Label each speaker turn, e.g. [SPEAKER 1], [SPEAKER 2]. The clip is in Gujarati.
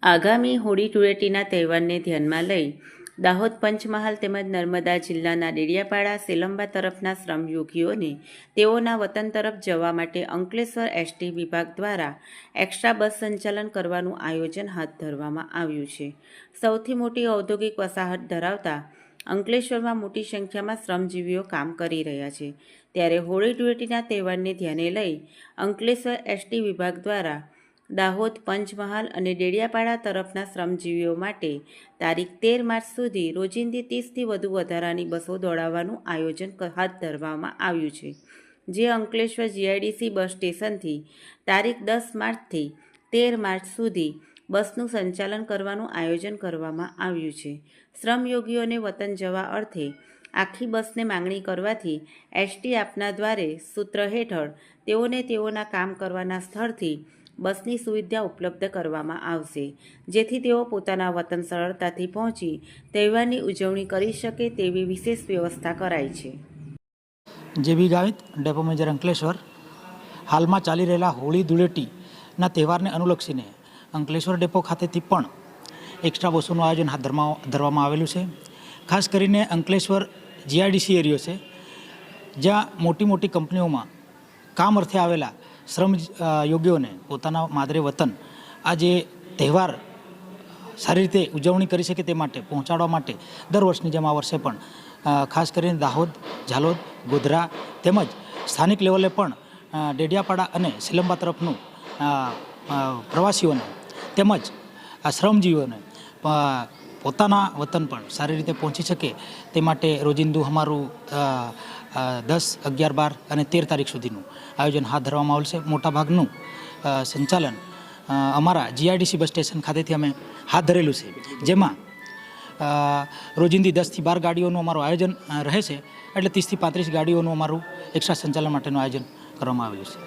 [SPEAKER 1] આગામી હોળી ધૂળેટીના તહેવારને ધ્યાનમાં લઈ દાહોદ પંચમહાલ તેમજ નર્મદા જિલ્લાના ડેડિયાપાડા સેલંબા તરફના શ્રમયોગીઓને તેઓના વતન તરફ જવા માટે અંકલેશ્વર એસટી વિભાગ દ્વારા એક્સ્ટ્રા બસ સંચાલન કરવાનું આયોજન હાથ ધરવામાં આવ્યું છે। સૌથી મોટી ઔદ્યોગિક વસાહત ધરાવતા અંકલેશ્વરમાં મોટી સંખ્યામાં શ્રમજીવીઓ કામ કરી રહ્યા છે, ત્યારે હોળી ધૂળેટીના તહેવારને ધ્યાને લઈ અંકલેશ્વર એસટી વિભાગ દ્વારા દાહોદ પંચમહાલ અને ડેડિયાપાડા તરફના શ્રમજીવીઓ માટે તારીખ 13 માર્ચ સુધી રોજિંદી 30થી વધુ વધારાની બસો દોડાવવાનું આયોજન હાથ ધરવામાં આવ્યું છે, જે અંકલેશ્વર જીઆઈડીસી બસ સ્ટેશનથી તારીખ 10 માર્ચથી 13 માર્ચ સુધી બસનું સંચાલન કરવાનું આયોજન કરવામાં આવ્યું છે। શ્રમયોગીઓને વતન જવા અર્થે આખી બસને માંગણી કરવાથી એસટી આપના દ્વારે સૂત્ર હેઠળ તેઓને તેઓના કામ કરવાના સ્થળથી બસની સુવિધા ઉપલબ્ધ કરવામાં આવશે, જેથી તેઓ પોતાના વતન સરળતાથી પહોંચી તહેવારની ઉજવણી કરી શકે તેવી વિશેષ વ્યવસ્થા કરાઈ છે।
[SPEAKER 2] જેબી ગાવિત ડેપો મેનેજર અંકલેશ્વર હાલમાં ચાલી રહેલા હોળી ધૂળેટીના તહેવારને અનુલક્ષીને અંકલેશ્વર ડેપો ખાતેથી પણ એક્સ્ટ્રા બસોનું આયોજન હાથ ધરવામાં આવેલું છે। ખાસ કરીને અંકલેશ્વર જીઆઈડીસી એરિયો છે, જ્યાં મોટી મોટી કંપનીઓમાં કામ અર્થે આવેલા શ્રમ યોગીઓને પોતાના માદરે વતન આ જે તહેવાર સારી રીતે ઉજવણી કરી શકે તે માટે પહોંચાડવા માટે દર વર્ષની જેમ આ વર્ષે પણ ખાસ કરીને દાહોદ, ઝાલોદ, ગોધરા તેમજ સ્થાનિક લેવલે પણ ડેડિયાપાડા અને સેલંબા તરફનું પ્રવાસીઓને તેમજ આ શ્રમજીવીઓને પોતાના વતન પણ સારી રીતે પહોંચી શકે તે માટે રોજિંદુ અમારું 10, 11, 12 અને 13 તારીખ સુધીનું આયોજન હાથ ધરવામાં આવેલ છે। મોટાભાગનું સંચાલન અમારા જીઆઈડીસી બસ સ્ટેશન ખાતેથી અમે હાથ ધરેલું છે, જેમાં રોજિંદી 10થી 12 ગાડીઓનું અમારું આયોજન રહે છે, એટલે 30થી 35 ગાડીઓનું અમારું એક્સ્ટ્રા સંચાલન માટેનું આયોજન કરવામાં આવ્યું છે।